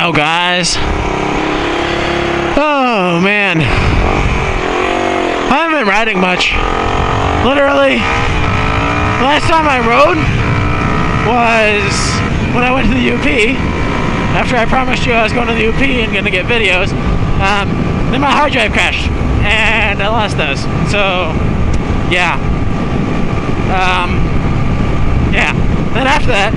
Wow, guys. Oh, man. I haven't been riding much. Literally, last time I rode was when I went to the UP. After I promised you I was going to the UP and going to get videos. Then my hard drive crashed. And I lost those. So, yeah. Yeah. Then after that,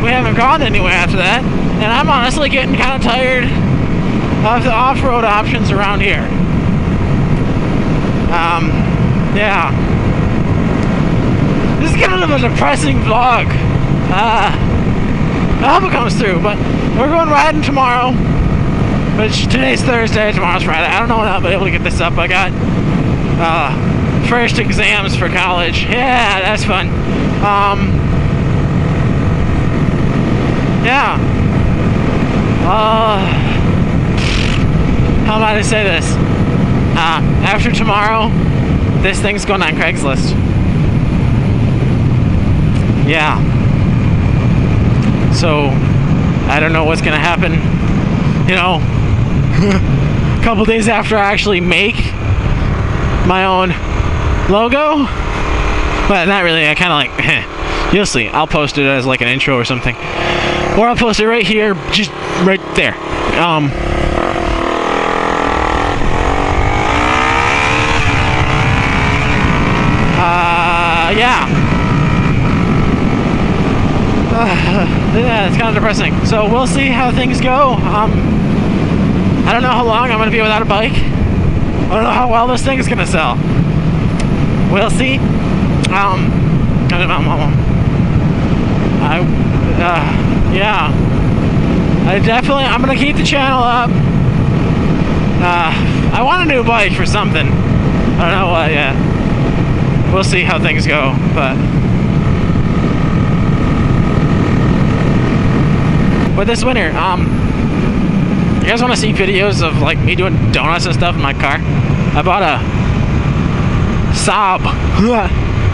we haven't gone anywhere after that. And I'm honestly getting kind of tired of the off-road options around here. Yeah. This is kind of a depressing vlog. I hope it comes through, but we're going riding tomorrow. Which today's Thursday, tomorrow's Friday. I don't know when I'll be able to get this up. I got first exams for college. Yeah, that's fun. Yeah. How am I to say this? After tomorrow, this thing's going on Craigslist. Yeah. So, I don't know what's gonna happen, you know, a couple days after I actually make my own logo. But not really, I kinda like, you'll see. I'll post it as like an intro or something. Or I'll post it right here, just right there. Yeah. Yeah, it's kind of depressing. So we'll see how things go. I don't know how long I'm going to be without a bike. I don't know how well this thing is going to sell. We'll see. Yeah. I'm going to keep the channel up. I want a new bike for something. I don't know what yet. We'll see how things go, but this winter, you guys want to see videos of like me doing donuts and stuff in my car? I bought a Saab,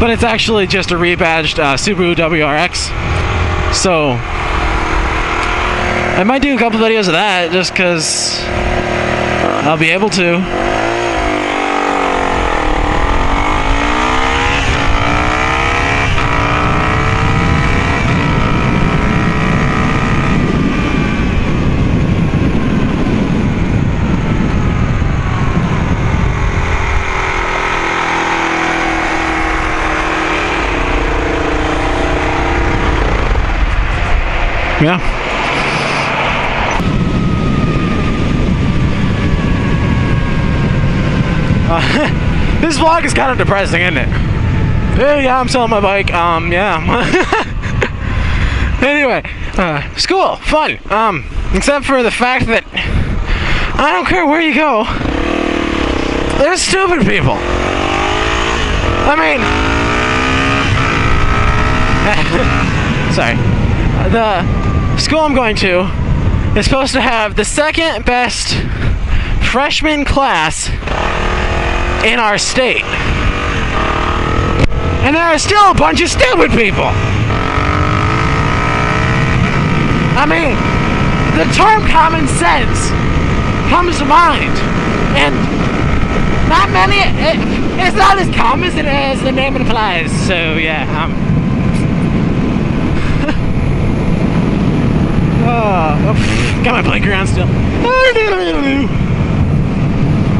but it's actually just a rebadged Subaru WRX. So I might do a couple videos of that just because I'll be able to. Yeah. This vlog is kind of depressing, isn't it? Yeah, I'm selling my bike. Yeah. Anyway, school, fun. Except for the fact that I don't care where you go, there's stupid people. I mean, sorry. The school I'm going to is supposed to have the second best freshman class in our state. And there are still a bunch of stupid people. I mean, the term common sense comes to mind. And not many, it's not as common as the name implies. So yeah, got my bike around still.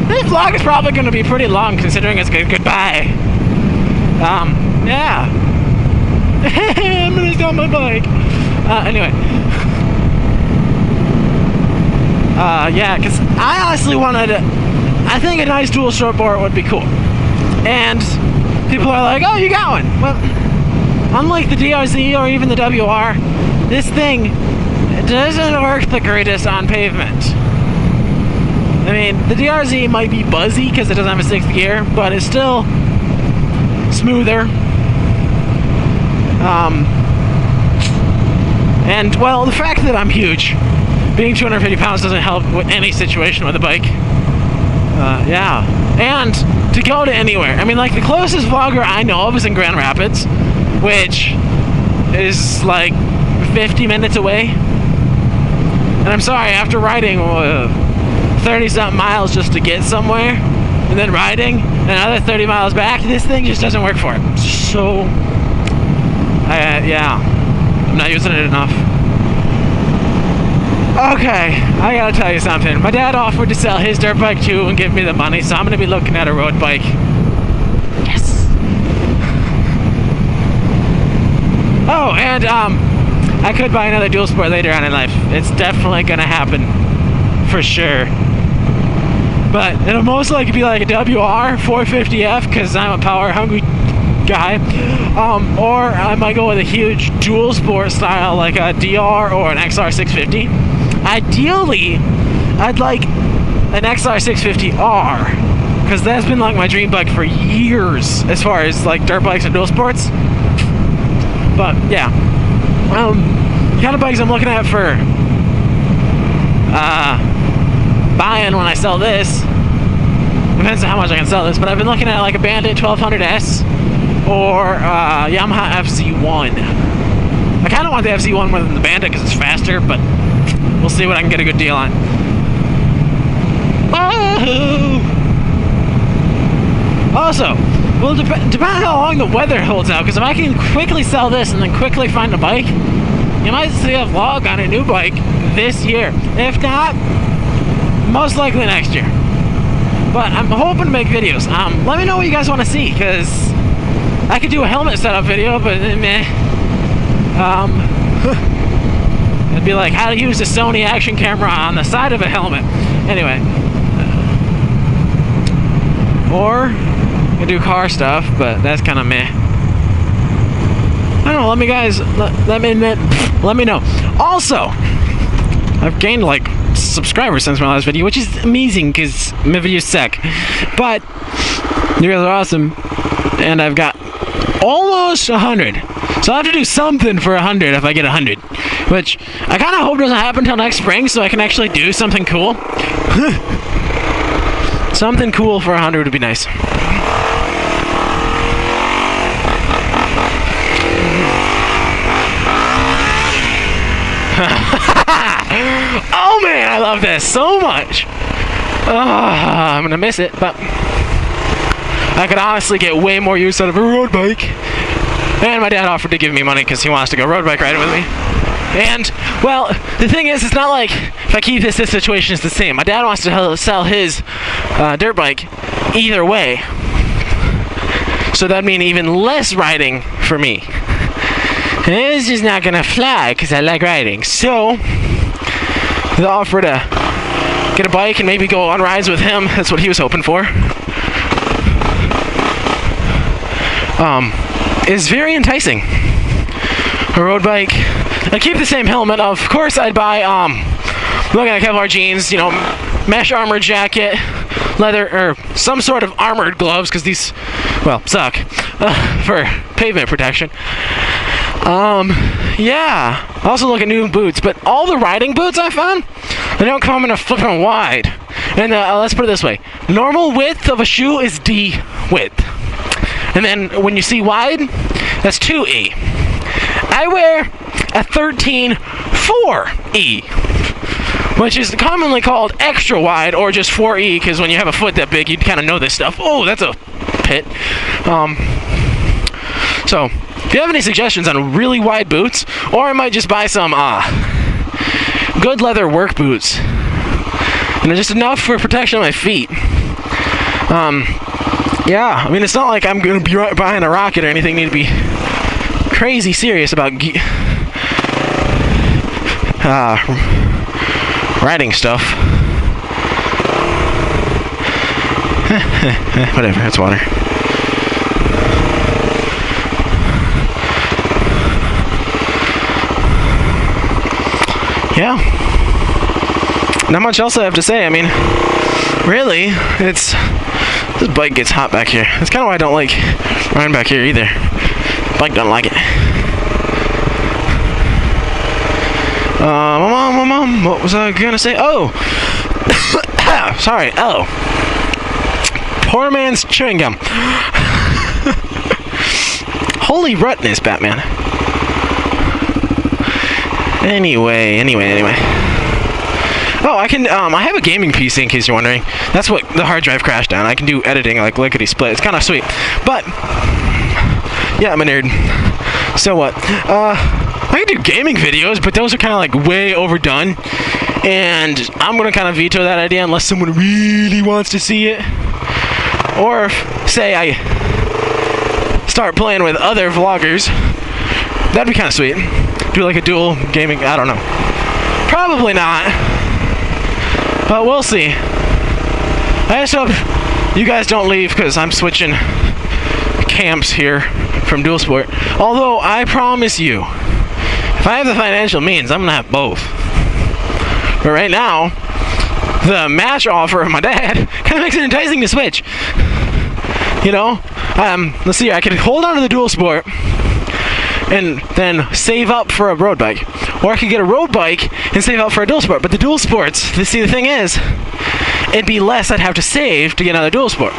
This vlog is probably going to be pretty long considering it's good goodbye. Yeah. I'm going to sell my bike. Anyway. Yeah, because I honestly wanted to, I think a nice dual stroke board would be cool. And people are like, oh, you got one. Well, unlike the DRZ or even the WR, this thing doesn't work the greatest on pavement. I mean, the DRZ might be buzzy because it doesn't have a 6th gear, but it's still smoother. And, well, the fact that I'm huge, being 250 pounds doesn't help with any situation with a bike. Yeah. And to go to anywhere. I mean, like, the closest vlogger I know of is in Grand Rapids, which is like 50 minutes away. And I'm sorry, after riding 30-something miles just to get somewhere, and then riding another 30 miles back, this thing just doesn't work for it. So, yeah, I'm not using it enough. Okay, I gotta tell you something. My dad offered to sell his dirt bike too and give me the money, so I'm gonna be looking at a road bike. Yes! Oh, and I could buy another dual sport later on in life. It's definitely gonna happen, for sure. But it'll most likely be like a WR 450F because I'm a power hungry guy. Or I might go with a huge dual sport style like a DR or an XR 650. Ideally, I'd like an XR 650R because that's been like my dream bike for years as far as like dirt bikes and dual sports. But yeah, the kind of bikes I'm looking at for buying when I sell this depends on how much I can sell this, but I've been looking at like a Bandit 1200S or Yamaha FZ1. I kind of want the FZ1 more than the Bandit because it's faster, but we'll see what I can get a good deal on. Also, well, depending on how long the weather holds out, because if I can quickly sell this and then quickly find a bike, you might see a vlog on a new bike this year. If not, most likely next year. But I'm hoping to make videos. Let me know what you guys want to see, because I could do a helmet setup video, but meh. It'd be like how to use a Sony action camera on the side of a helmet. Anyway. Or I could do car stuff, but that's kind of meh. I don't know, let me know. Also, I've gained like subscribers since my last video, which is amazing because my videos suck. But you guys are awesome, and I've got almost 100. So I'll have to do something for 100 if I get 100, which I kind of hope doesn't happen until next spring, so I can actually do something cool. Something cool for 100 would be nice. Oh man, I love this so much. I'm gonna miss it, but I could honestly get way more use out of a road bike. And my dad offered to give me money because he wants to go road bike riding with me. And, well, the thing is, it's not like if I keep this situation is the same. My dad wants to sell his dirt bike either way. So that'd mean even less riding for me. And it's just not gonna fly because I like riding. So, the offer to get a bike and maybe go on rides with him, that's what he was hoping for. Is very enticing. A road bike. I keep the same helmet. Of course, I'd buy looking at Kevlar jeans, you know, mesh armor jacket, leather or some sort of armored gloves because these, well, suck for pavement protection. Yeah. Also look at new boots, but all the riding boots I found, they don't come in a flippin' wide. And let's put it this way: normal width of a shoe is D width. And then when you see wide, that's 2E. I wear a 13-4E, which is commonly called extra wide or just 4E, because when you have a foot that big, you'd kind of know this stuff. Oh, that's a pit. So, if you have any suggestions on really wide boots, or I might just buy some good leather work boots, and just enough for protection of my feet. Yeah, I mean, it's not like I'm going to be buying a rocket or anything. Need to be crazy serious about riding stuff. Whatever, it's water. Yeah. Not much else I have to say. I mean, really, it's... This bike gets hot back here. That's kind of why I don't like riding back here either. Bike doesn't like it. What was I gonna say? Oh! Sorry, oh. Poor man's chewing gum. Holy rutness, Batman. Anyway. Oh, I can, I have a gaming PC in case you're wondering. That's what the hard drive crashed on. I can do editing like lickety split. It's kind of sweet. But, yeah, I'm a nerd. So what? I can do gaming videos, but those are kind of like way overdone. And I'm going to kind of veto that idea unless someone really wants to see it. Or say I start playing with other vloggers. That'd be kind of sweet. Do like a dual gaming, I don't know. Probably not. But we'll see. I just hope you guys don't leave because I'm switching camps here from Dual Sport. Although I promise you, if I have the financial means, I'm gonna have both. But right now, the match offer of my dad kind of makes it enticing to switch. You know, let's see. I could hold on to the Dual Sport and then save up for a road bike, or I could get a road bike and save up for a Dual Sport. But the Dual Sports, see, the thing is, it'd be less I'd have to save to get another Dual Sport.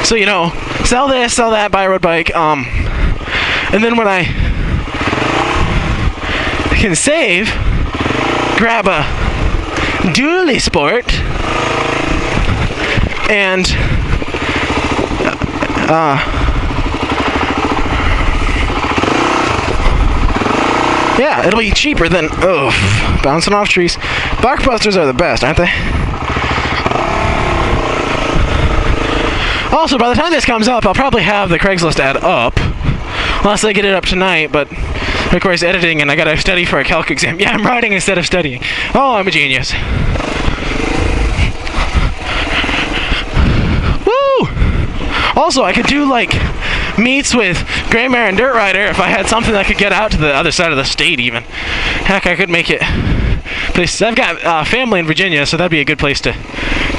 So, you know, sell this, sell that, buy a road bike, and then when I can save, grab a Dually Sport, and yeah, it'll be cheaper than bouncing off trees. Blockbusters are the best, aren't they? Also, by the time this comes up, I'll probably have the Craigslist ad up, unless I get it up tonight. But of course, editing, and I gotta study for a calc exam. Yeah, I'm writing instead of studying. Oh, I'm a genius. Woo! Also, I could do like meets with Gray Mare and Dirt Rider if I had something that could get out to the other side of the state even. Heck, I could make it places. I've got family in Virginia, so that'd be a good place to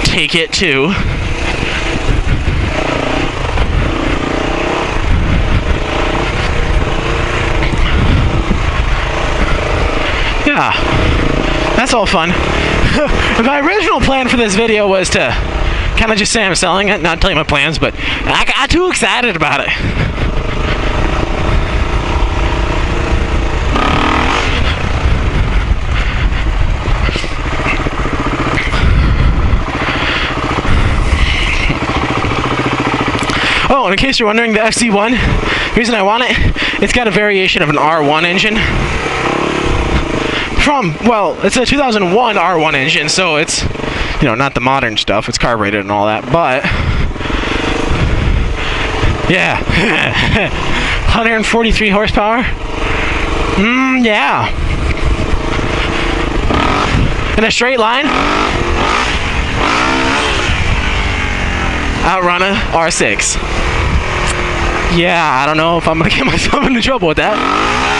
take it to. Yeah, that's all fun. My original plan for this video was to kind of just say I'm selling it, not tell you my plans, but I got too excited about it. Oh, and in case you're wondering, the FC1, the reason I want it, it's got a variation of an R1 engine. Well, it's a 2001 R1 engine, so it's, you know, not the modern stuff. It's carbureted and all that, but yeah, 143 horsepower. Yeah. In a straight line, outrun a R6. Yeah, I don't know if I'm gonna get myself into trouble with that.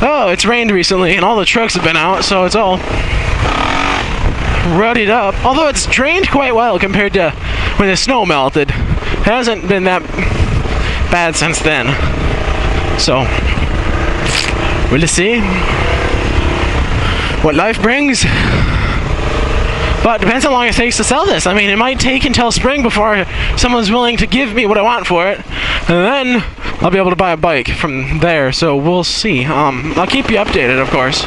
Oh, it's rained recently and all the trucks have been out, so it's all rutted up. Although it's drained quite well compared to when the snow melted. It hasn't been that bad since then. So, we'll see what life brings. But it depends how long it takes to sell this. I mean, it might take until spring before someone's willing to give me what I want for it. And then I'll be able to buy a bike from there, so we'll see. I'll keep you updated, of course.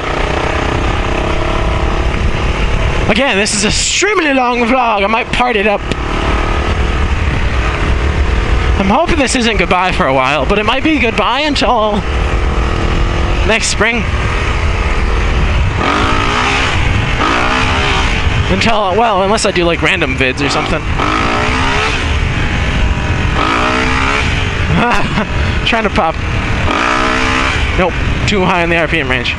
Again, this is a extremely long vlog. I might part it up. I'm hoping this isn't goodbye for a while, but it might be goodbye until next spring. Until, well, unless I do like random vids or something. Trying to pop. Nope, too high in the RPM range.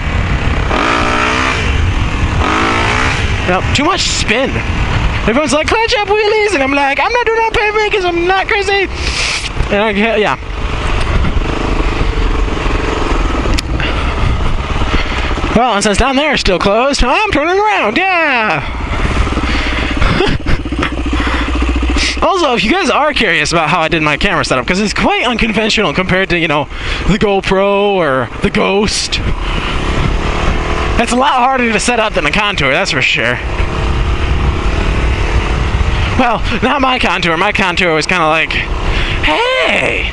Nope, too much spin. Everyone's like, clutch up wheelies, and I'm like, I'm not doing that pavement because I'm not crazy. And I get, yeah. Well, and since down there is still closed, I'm turning around, yeah. Also, if you guys are curious about how I did my camera setup, because it's quite unconventional compared to, you know, the GoPro or the Ghost. It's a lot harder to set up than a Contour, that's for sure. Well, not my Contour. My Contour was kind of like, hey,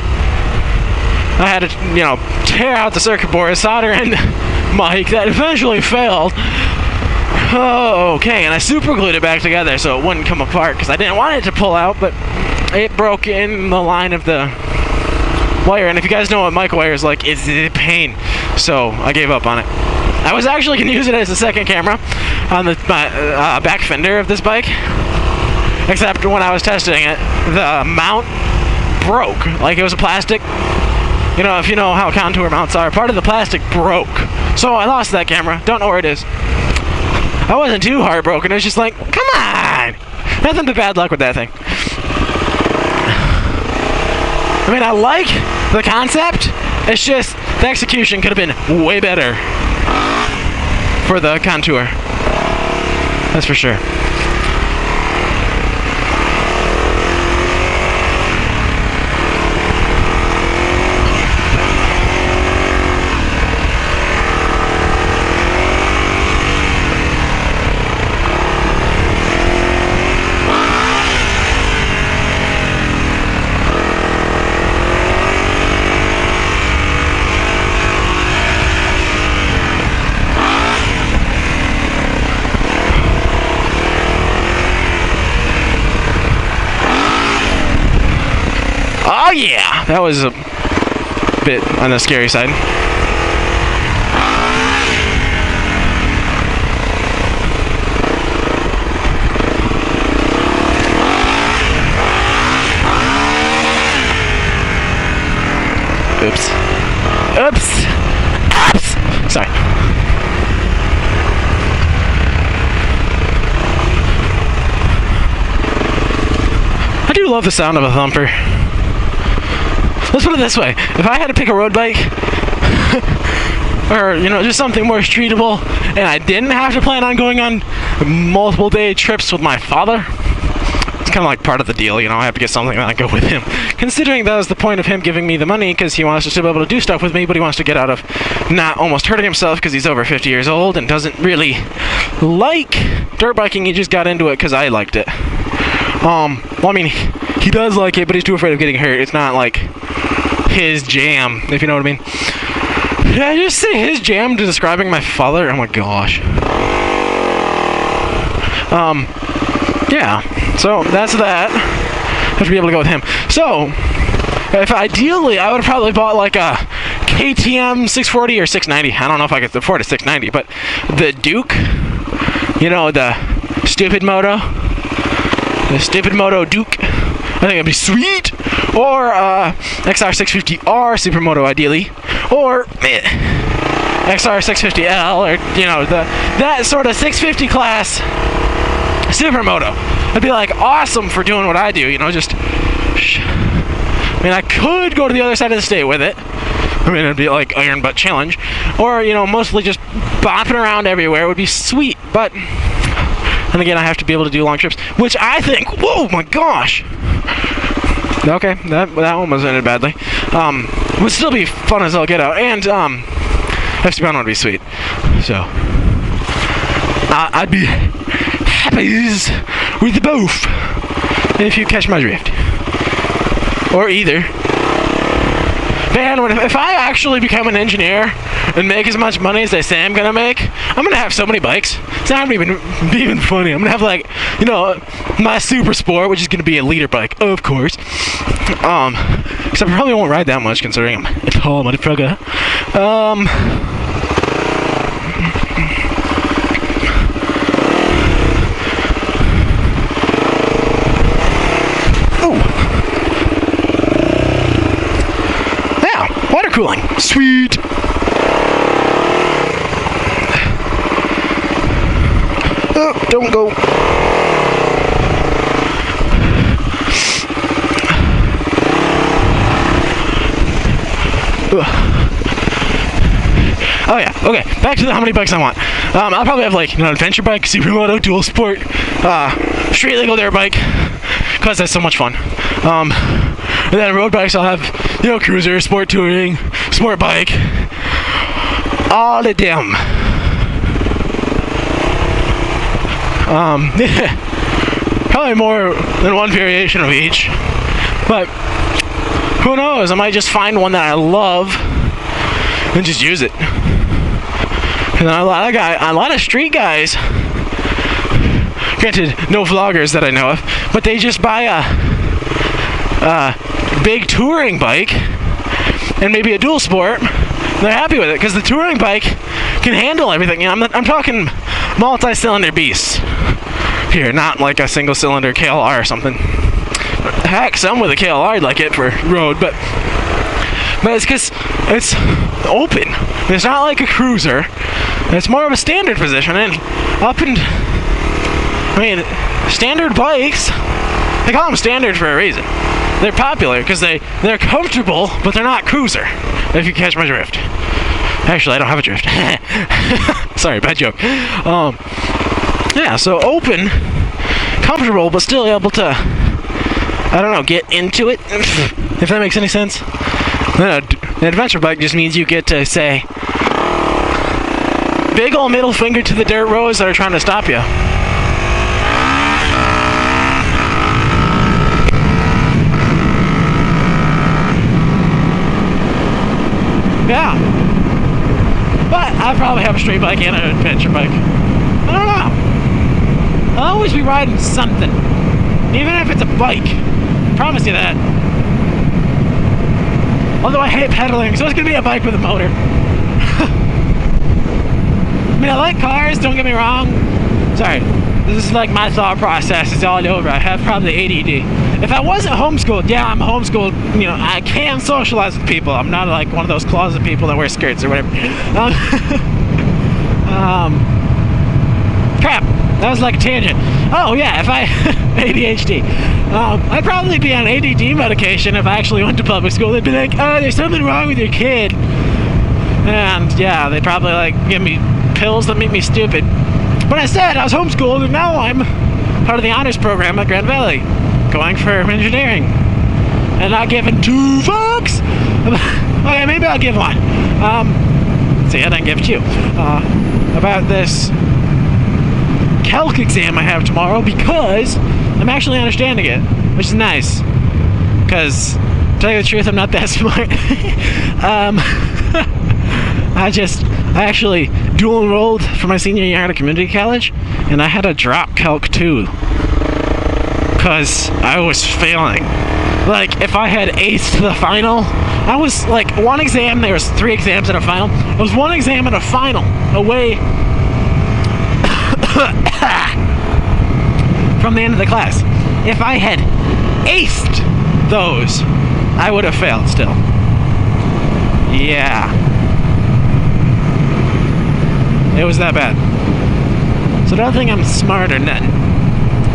I had to, you know, tear out the circuit board, solder in mic that eventually failed. Oh, okay, and I super glued it back together so it wouldn't come apart because I didn't want it to pull out, but it broke in the line of the wire, and if you guys know what mic wire is like, it's a pain, so I gave up on it. I was actually going to use it as a second camera on the back fender of this bike, except when I was testing it, the mount broke. Like, it was a plastic. You know, if you know how contour mounts are, part of the plastic broke. So I lost that camera. Don't know where it is. I wasn't too heartbroken. It was just like, come on! Nothing but bad luck with that thing. I mean, I like the concept. It's just the execution could have been way better for the contour. That's for sure. Oh yeah, that was a bit on the scary side. Oops. Oops. Oops. Sorry. I do love the sound of a thumper. Let's put it this way, if I had to pick a road bike, or, you know, just something more streetable, and I didn't have to plan on going on multiple day trips with my father, it's kind of like part of the deal, you know, I have to get something that I go with him. Considering that was the point of him giving me the money, because he wants to still be able to do stuff with me, but he wants to get out of not almost hurting himself, because he's over 50 years old, and doesn't really like dirt biking. He just got into it because I liked it. Well, I mean, he does like it, but he's too afraid of getting hurt. It's not like his jam, if you know what I mean. Did I just say his jam to describing my father? Oh my gosh. Yeah, so that's that. Have to be able to go with him. So, if ideally, I would have probably bought like a KTM 640 or 690. I don't know if I could afford a 690, but the Duke, you know, the stupid moto Duke, I think it'd be sweet. Or XR650R Supermoto, ideally, or XR650L, or, you know, that sort of 650 class Supermoto. It'd be like awesome for doing what I do, you know, just. I mean, I could go to the other side of the state with it. I mean, it'd be like Iron Butt Challenge, or, you know, mostly just bopping around everywhere. It would be sweet, but. And again, I have to be able to do long trips, which I think, whoa, my gosh. Okay, that one was ended badly. Would still be fun as all get out, and FCB would be sweet. So I'd be happy with both, if you catch my drift, or either. Man, if I actually become an engineer and make as much money as they say I'm gonna make, I'm gonna have so many bikes. It's not even funny. I'm gonna have, like, you know, my Super Sport, which is gonna be a liter bike, of course. Because I probably won't ride that much considering I'm a tall motherfucker. Water cooling. Sweet. Oh, don't go. Oh yeah, okay, back to how many bikes I want. I'll probably have, like, you know, adventure bike, Supermoto, dual sport, street legal dirt bike, because that's so much fun. And then road bikes, I'll have, you know, cruiser, sport touring, sport bike, all of them. Probably more than one variation of each, but who knows? I might just find one that I love and just use it. And a lot of street guys, granted, no vloggers that I know of, but they just buy a big touring bike and maybe a dual sport. They're happy with it because the touring bike can handle everything. You know, I'm talking multi-cylinder beasts here, not like a single-cylinder KLR or something. Heck, some with a KLR I'd like it for road, but it's because it's open. It's not like a cruiser. It's more of a standard position, and standard bikes, they call them standard for a reason. They're popular because they're comfortable, but they're not cruiser, if you catch my drift. Actually, I don't have a drift. Sorry, bad joke. Yeah, so open, comfortable, but still able to, I don't know, get into it, if that makes any sense. An adventure bike just means you get to say, big ol' middle finger to the dirt roads that are trying to stop you. Yeah. But I probably have a street bike and an adventure bike. I don't know. I'll always be riding something. Even if it's a bike. I promise you that. Although I hate pedaling, so it's gonna be a bike with a motor. I mean, I like cars, don't get me wrong. Sorry, this is like my thought process. It's all over. I have probably ADD. If I wasn't homeschooled, yeah, I'm homeschooled. You know, I can socialize with people. I'm not like one of those closet people that wear skirts or whatever. Crap, that was like a tangent. Oh yeah, if I ADHD, I'd probably be on ADD medication if I actually went to public school. They'd be like, oh, there's something wrong with your kid, and yeah, they'd probably like give me pills that make me stupid. But instead, I was homeschooled, and now I'm part of the honors program at Grand Valley, going for engineering, and not giving 2 fucks. Okay, maybe I'll give one. See, I didn't give it to you. About this calc exam I have tomorrow, because I'm actually understanding it, which is nice. Because, to tell you the truth, I'm not that smart. I actually dual enrolled for my senior year at a community college, and I had to drop Calc 2 because I was failing. Like, if I had aced the final, I was like, one exam, there was 3 exams in a final. It was 1 exam and a final away from the end of the class. If I had aced those, I would have failed still. Yeah. It was that bad. So don't think I'm smart or nothing.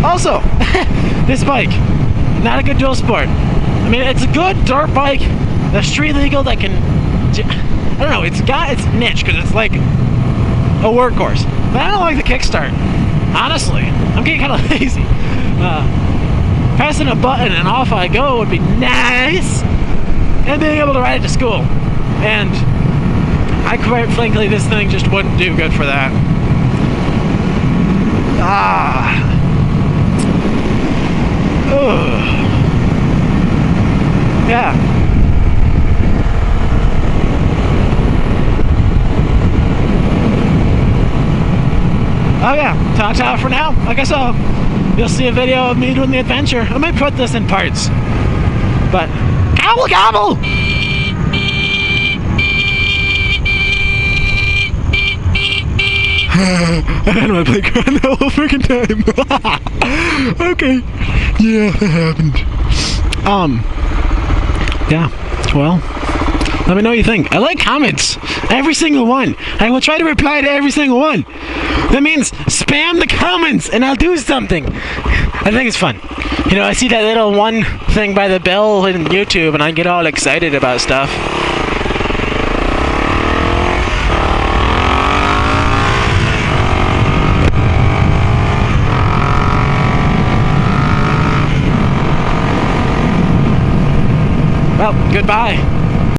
Also, this bike, not a good dual sport. I mean, it's a good dirt bike that's street legal that can, I don't know, it's got its niche because it's like a workhorse. But I don't like the kickstart. Honestly, I'm getting kind of lazy. Pressing a button and off I go would be nice. And being able to ride it to school. And I quite frankly, this thing just wouldn't do good for that. Ugh. Yeah. Oh yeah, ta-ta for now. I guess you'll see a video of me doing the adventure. I might put this in parts. But, gobble gobble! I had my playground the whole freaking time. Okay. Yeah, that happened. Yeah. Well, let me know what you think. I like comments. Every single one. I will try to reply to every single one. That means spam the comments and I'll do something. I think it's fun. You know, I see that little one thing by the bell in YouTube and I get all excited about stuff. Well, goodbye.